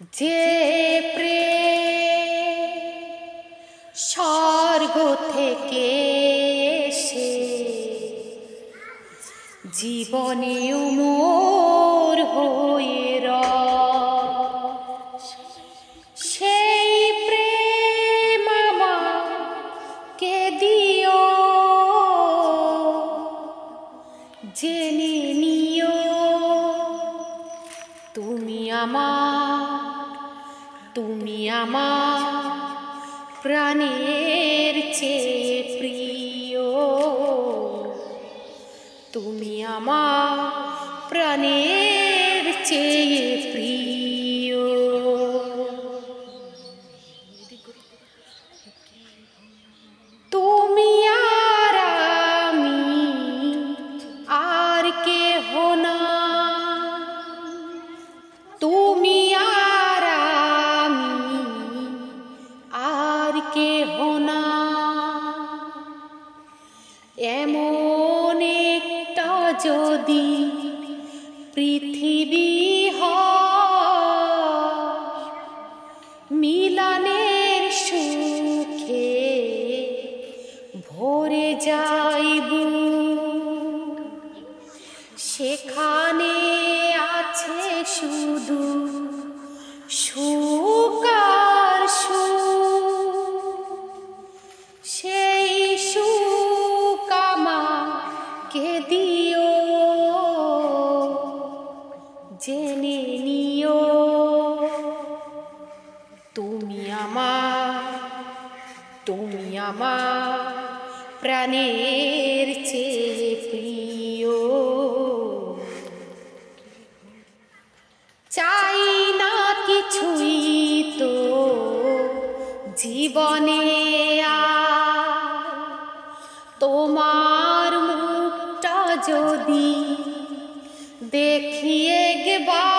যে প্রেম স্বর্গ থেকে এসে জীবনে মোর হয়ে সেই প্রেম আমাকে দিও, জেনে নিও তুমি আমার প্রাণের চেয়ে প্রিয়, তুমি আমার প্রাণের চেয়ে প্রিয়। তুমি আর আমি আর কেহ না, তুমি আর আমি আর কেহ না। এমন একটা যদি পৃথিবী হয়, মিলনের সুখে ভরে যাইব, সেখানে আছে শুধু সুখ আর সুখ। সেই সুখ আমাকে দিও, জেনে নিও তুমি আমার প্রাণের চেয়ে প্রিয়। চাই না কিছুই তো জীবনে আর, তোমার মুখটা যদি দেখি একবার।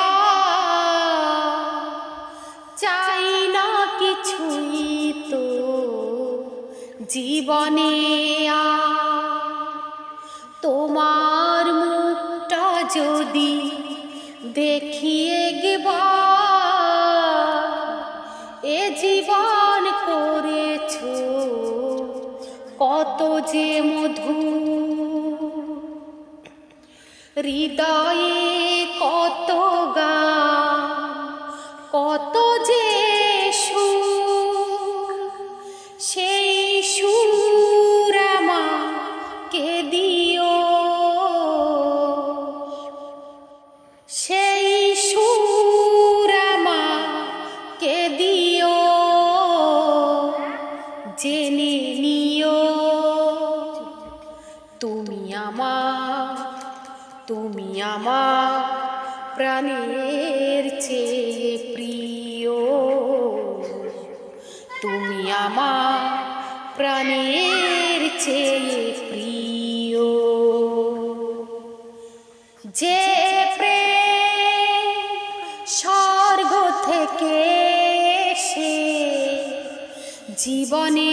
চাই না কিছুই তো জীবনে আর, তোমার মুখটা যদি দেখি একবার। এ জীবন করেছো কত যে মধুর, হৃদয়ে কত গান কত যে সুর। সেই সুর আমাকে দিও, সেই সুর আমাকে দিও, জেনে নিও তুমি আমার প্রাণের চেয়ে প্রিয়, তুমি আমার প্রাণের চেয়ে প্রিয়। যে প্রেম স্বর্গ থেকে এসে জীবনে